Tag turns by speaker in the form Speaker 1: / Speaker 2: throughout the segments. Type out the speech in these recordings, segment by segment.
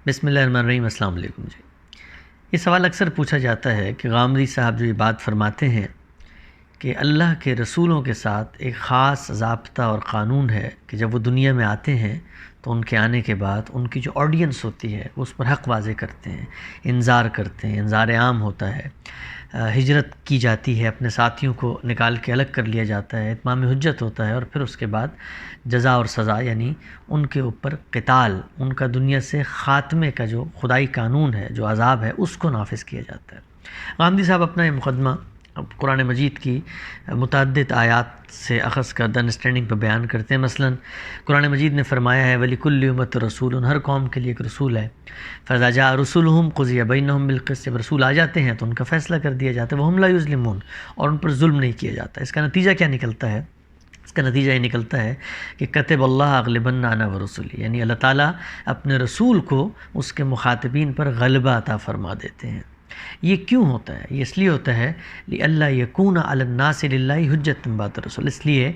Speaker 1: بسم اللہ الرحمن الرحیم۔ السلام علیکم جی۔ یہ سوال اکثر پوچھا جاتا ہے کہ غامدی صاحب جو یہ بات فرماتے ہیں کہ اللہ کے رسولوں کے ساتھ ایک خاص ضابطہ اور قانون ہے کہ جب وہ دنیا میں آتے ہیں تو ان کے آنے کے بعد ان کی جو آڈینس ہوتی ہے وہ اس پر حق واضح کرتے ہیں، انذار کرتے ہیں، انذار عام ہوتا ہے، ہجرت کی جاتی ہے، اپنے ساتھیوں کو نکال کے الگ کر لیا جاتا ہے، اتمام حجت ہوتا ہے، اور پھر اس کے بعد جزا اور سزا یعنی ان کے اوپر قتال، ان کا دنیا سے خاتمے کا جو خدائی قانون ہے، جو عذاب ہے، اس کو نافذ کیا جاتا ہے۔ غامدی صاحب اپنا یہ مقدمہ قرآن مجید کی متعدد آیات سے اخذ کردہ انڈرسٹینڈنگ پہ بیان کرتے ہیں۔ مثلا قرآن مجید نے فرمایا ہے وَلِكُلِّ أُمَّةٍ رَسُولٌ، ہر قوم کے لیے ایک رسول ہے۔ فَإِذَا جَاءَ رُسُولُهُمْ قُضِيَ بَيْنَهُمْ بِالْقِسْطِ، جب رسول آ جاتے ہیں تو ان کا فیصلہ کر دیا جاتا ہے، وَهُمْ لَا يُظْلِمُونَ، اور ان پر ظلم نہیں کیا جاتا۔ اس کا نتیجہ کیا نکلتا ہے؟ اس کا نتیجہ یہ نکلتا ہے کہ کتب اللہ اغلبن انا ورسولی، یعنی اللہ تعالیٰ اپنے رسول کو اس کے مخاطبین پر غلبہ عطا فرما دیتے ہیں۔ یہ کیوں ہوتا ہے؟ یہ اس لیے ہوتا ہے لِأَلَّا يَكُونَ عَلَى النَّاسِ لِلَّهِ حُجَّةٌ بَعْدَ الرُّسُلِ، اس لیے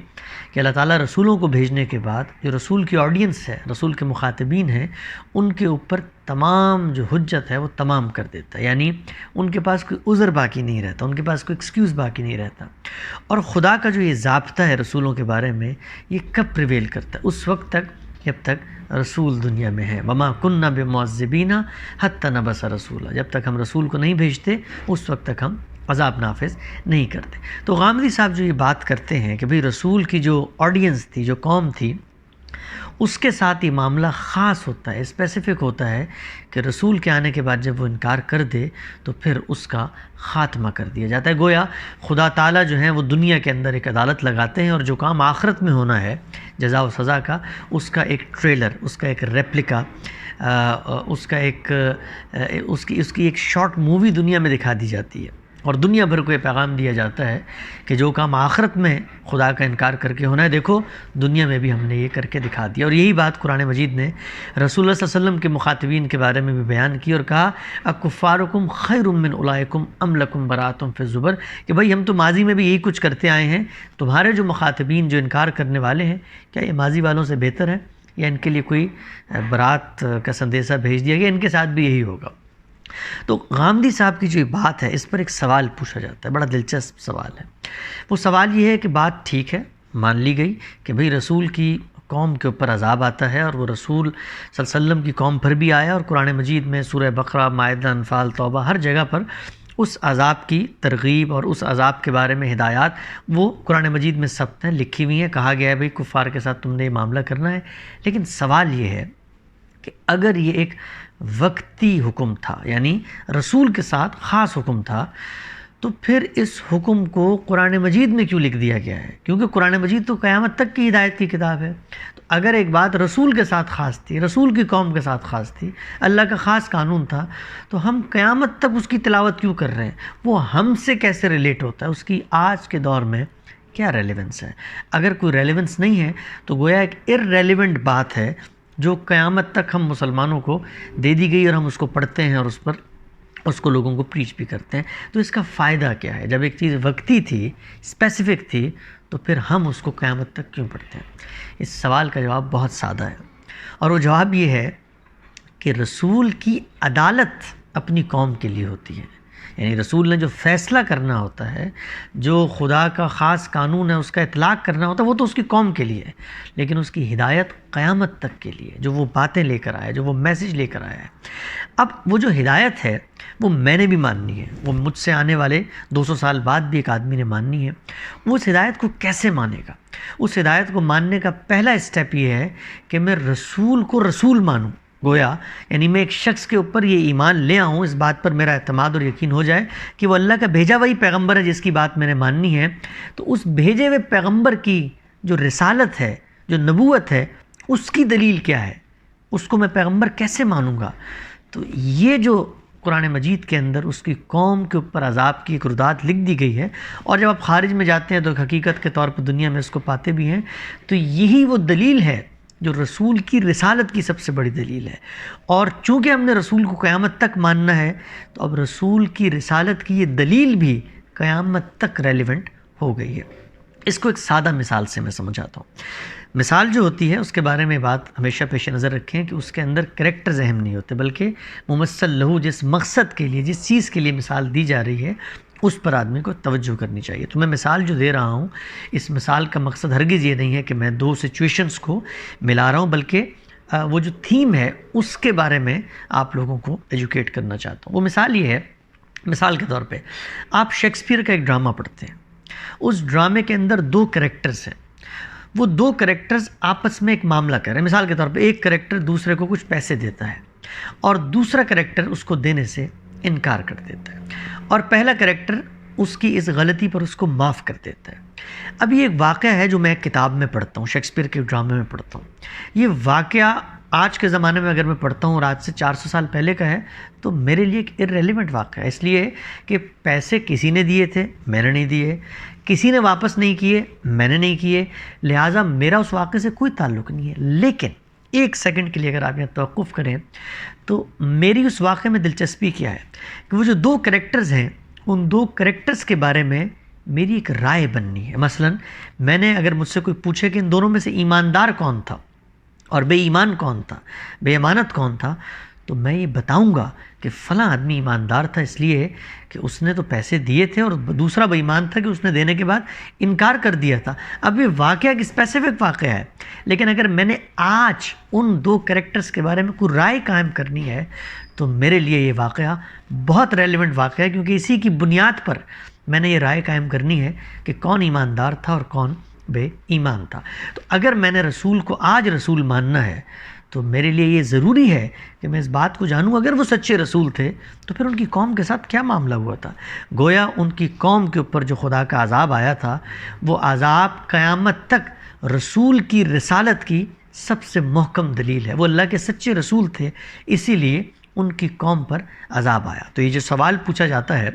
Speaker 1: کہ اللہ تعالیٰ رسولوں کو بھیجنے کے بعد جو رسول کی آڈینس ہے، رسول کے مخاطبین ہیں، ان کے اوپر تمام جو حجت ہے وہ تمام کر دیتا ہے، یعنی ان کے پاس کوئی عذر باقی نہیں رہتا، ان کے پاس کوئی ایکسکیوز باقی نہیں رہتا۔ اور خدا کا جو یہ ضابطہ ہے رسولوں کے بارے میں، یہ کب پریویل کرتا ہے؟ اس وقت تک جب تک رسول دنیا میں ہے۔ وَمَا كُنَّا بِمُعَذِّبِينَ حَتَّى نَبْعَثَ رَسُولًا، جب تک ہم رسول کو نہیں بھیجتے اس وقت تک ہم عذاب نافذ نہیں کرتے۔ تو غامدی صاحب جو یہ بات کرتے ہیں کہ بھئی رسول کی جو آڈینس تھی، جو قوم تھی، اس کے ساتھ یہ معاملہ خاص ہوتا ہے، اسپیسیفک ہوتا ہے کہ رسول کے آنے کے بعد جب وہ انکار کر دے تو پھر اس کا خاتمہ کر دیا جاتا ہے۔ گویا خدا تعالیٰ جو ہیں وہ دنیا کے اندر ایک عدالت لگاتے ہیں، اور جو کام آخرت میں ہونا ہے جزا و سزا کا، اس کا ایک ٹریلر، اس کا ایک ریپلیکا، اس کی ایک شارٹ مووی دنیا میں دکھا دی جاتی ہے، اور دنیا بھر کو یہ پیغام دیا جاتا ہے کہ جو کام آخرت میں خدا کا انکار کر کے ہونا ہے، دیکھو دنیا میں بھی ہم نے یہ کر کے دکھا دیا۔ اور یہی بات قرآن مجید نے رسول اللہ صلی اللہ علیہ وسلم کے مخاطبین کے بارے میں بھی بیان کی اور کہا اکفارکم خیر من اولئکم ام لکم براءۃ فی الزبر، کہ بھائی ہم تو ماضی میں بھی یہی کچھ کرتے آئے ہیں، تمہارے جو مخاطبین جو انکار کرنے والے ہیں، کیا یہ ماضی والوں سے بہتر ہے، یا ان کے لیے کوئی برات کا سندیسہ بھیج دیا گیا، ان کے ساتھ بھی یہی ہوگا؟ تو غامدی صاحب کی جو بات ہے اس پر ایک سوال پوچھا جاتا ہے، بڑا دلچسپ سوال ہے۔ وہ سوال یہ ہے کہ بات ٹھیک ہے، مان لی گئی کہ بھئی رسول کی قوم کے اوپر عذاب آتا ہے، اور وہ رسول صلی اللہ علیہ وسلم کی قوم پر بھی آیا، اور قرآن مجید میں سورہ بقرہ، مائدہ، انفال، توبہ، ہر جگہ پر اس عذاب کی ترغیب اور اس عذاب کے بارے میں ہدایات وہ قرآن مجید میں ثبت ہیں، لکھی ہوئی ہیں، کہا گیا ہے بھئی کفار کے ساتھ تم نے یہ معاملہ کرنا ہے۔ لیکن سوال یہ ہے کہ اگر یہ ایک وقتی حکم تھا، یعنی رسول کے ساتھ خاص حکم تھا، تو پھر اس حکم کو قرآن مجید میں کیوں لکھ دیا گیا ہے؟ کیونکہ قرآن مجید تو قیامت تک کی ہدایت کی کتاب ہے۔ تو اگر ایک بات رسول کے ساتھ خاص تھی، رسول کی قوم کے ساتھ خاص تھی، اللہ کا خاص قانون تھا، تو ہم قیامت تک اس کی تلاوت کیوں کر رہے ہیں؟ وہ ہم سے کیسے ریلیٹ ہوتا ہے؟ اس کی آج کے دور میں کیا ریلیونس ہے؟ اگر کوئی ریلیونس نہیں ہے تو گویا ایک ارریلیونٹ بات ہے جو قیامت تک ہم مسلمانوں کو دے دی گئی، اور ہم اس کو پڑھتے ہیں اور اس کو لوگوں کو پریچ بھی کرتے ہیں۔ تو اس کا فائدہ کیا ہے؟ جب ایک چیز وقتی تھی، اسپیسیفک تھی، تو پھر ہم اس کو قیامت تک کیوں پڑھتے ہیں؟ اس سوال کا جواب بہت سادہ ہے، اور وہ جواب یہ ہے کہ رسول کی عدالت اپنی قوم کے لیے ہوتی ہے، یعنی رسول نے جو فیصلہ کرنا ہوتا ہے، جو خدا کا خاص قانون ہے اس کا اطلاق کرنا ہوتا ہے، وہ تو اس کی قوم کے لیے ہے، لیکن اس کی ہدایت قیامت تک کے لیے، جو وہ باتیں لے کر آیا، جو وہ میسج لے کر آیا ہے۔ اب وہ جو ہدایت ہے وہ میں نے بھی ماننی ہے، وہ مجھ سے آنے والے 200 سال بعد بھی ایک آدمی نے ماننی ہے۔ وہ اس ہدایت کو کیسے مانے گا؟ اس ہدایت کو ماننے کا پہلا اسٹیپ یہ ہے کہ میں رسول کو رسول مانوں، گویا یعنی میں ایک شخص کے اوپر یہ ایمان لے آؤں، اس بات پر میرا اعتماد اور یقین ہو جائے کہ وہ اللہ کا بھیجا وہی پیغمبر ہے جس کی بات میں نے ماننی ہے۔ تو اس بھیجے ہوئے پیغمبر کی جو رسالت ہے، جو نبوت ہے، اس کی دلیل کیا ہے؟ اس کو میں پیغمبر کیسے مانوں گا؟ تو یہ جو قرآن مجید کے اندر اس کی قوم کے اوپر عذاب کی ایک ردات لکھ دی گئی ہے، اور جب آپ خارج میں جاتے ہیں تو حقیقت کے طور پر دنیا میں اس کو پاتے بھی ہیں، تو یہی وہ دلیل ہے جو رسول کی رسالت کی سب سے بڑی دلیل ہے۔ اور چونکہ ہم نے رسول کو قیامت تک ماننا ہے، تو اب رسول کی رسالت کی یہ دلیل بھی قیامت تک ریلیونٹ ہو گئی ہے۔ اس کو ایک سادہ مثال سے میں سمجھاتا ہوں۔ مثال جو ہوتی ہے اس کے بارے میں بات ہمیشہ پیش نظر رکھیں کہ اس کے اندر کریکٹرز اہم نہیں ہوتے، بلکہ ممثل لہو جس مقصد کے لیے، جس چیز کے لیے مثال دی جا رہی ہے اس پر آدمی کو توجہ کرنی چاہیے۔ تو میں مثال جو دے رہا ہوں، اس مثال کا مقصد ہرگز یہ نہیں ہے کہ میں دو سچویشنز کو ملا رہا ہوں، بلکہ وہ جو تھیم ہے اس کے بارے میں آپ لوگوں کو ایجوکیٹ کرنا چاہتا ہوں۔ وہ مثال یہ ہے، مثال کے طور پہ آپ شیکسپیئر کا ایک ڈرامہ پڑھتے ہیں، اس ڈرامے کے اندر دو کریکٹرز ہیں، وہ دو کریکٹرز آپس میں ایک معاملہ کر رہے ہیں۔ مثال کے طور پہ ایک کریکٹر دوسرے کو کچھ پیسے دیتا ہے اور دوسرا کریکٹر اس کو دینے سے انکار کر دیتا ہے، اور پہلا کریکٹر اس کی اس غلطی پر اس کو معاف کر دیتا ہے۔ اب یہ ایک واقعہ ہے جو میں ایک کتاب میں پڑھتا ہوں، شیکسپیئر کے ڈرامے میں پڑھتا ہوں۔ یہ واقعہ آج کے زمانے میں اگر میں پڑھتا ہوں اور آج سے 400 سال پہلے کا ہے تو میرے لیے ایک ارریلیونٹ واقعہ ہے، اس لیے کہ پیسے کسی نے دیے تھے، میں نے نہیں دیے، کسی نے واپس نہیں کیے، میں نے نہیں کیے، لہٰذا میرا اس واقعے سے کوئی تعلق نہیں ہے۔ لیکن ایک سیکنڈ کے لیے اگر آپ یہاں توقف کریں تو میری اس واقعے میں دلچسپی کیا ہے کہ وہ جو دو کریکٹرز ہیں، ان دو کریکٹرز کے بارے میں میری ایک رائے بننی ہے۔ مثلا میں نے اگر مجھ سے کوئی پوچھے کہ ان دونوں میں سے ایماندار کون تھا اور بے ایمان کون تھا، بے امانت کون تھا، تو میں یہ بتاؤں گا کہ فلاں آدمی ایماندار تھا اس لیے کہ اس نے تو پیسے دیے تھے، اور دوسرا بے ایمان تھا کہ اس نے دینے کے بعد انکار کر دیا تھا۔ اب یہ واقعہ ایک اسپیسیفک واقعہ ہے، لیکن اگر میں نے آج ان دو کریکٹرز کے بارے میں کوئی رائے قائم کرنی ہے تو میرے لیے یہ واقعہ بہت ریلیونٹ واقعہ ہے، کیونکہ اسی کی بنیاد پر میں نے یہ رائے قائم کرنی ہے کہ کون ایماندار تھا اور کون بے ایمان تھا۔ تو اگر میں نے رسول کو آج رسول ماننا ہے تو میرے لیے یہ ضروری ہے کہ میں اس بات کو جانوں اگر وہ سچے رسول تھے تو پھر ان کی قوم کے ساتھ کیا معاملہ ہوا تھا۔ گویا ان کی قوم کے اوپر جو خدا کا عذاب آیا تھا، وہ عذاب قیامت تک رسول کی رسالت کی سب سے محکم دلیل ہے۔ وہ اللہ کے سچے رسول تھے، اسی لیے ان کی قوم پر عذاب آیا۔ تو یہ جو سوال پوچھا جاتا ہے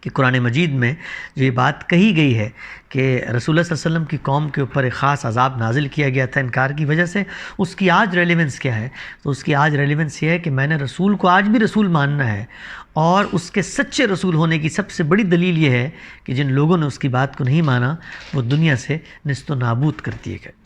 Speaker 1: کہ قرآن مجید میں جو یہ بات کہی گئی ہے کہ رسول اللہ صلی اللہ علیہ وسلم کی قوم کے اوپر ایک خاص عذاب نازل کیا گیا تھا انکار کی وجہ سے، اس کی آج ریلیونس کیا ہے؟ تو اس کی آج ریلیونس یہ ہے کہ میں نے رسول کو آج بھی رسول ماننا ہے، اور اس کے سچے رسول ہونے کی سب سے بڑی دلیل یہ ہے کہ جن لوگوں نے اس کی بات کو نہیں مانا وہ دنیا سے نیست و نابود کر دیے گئے۔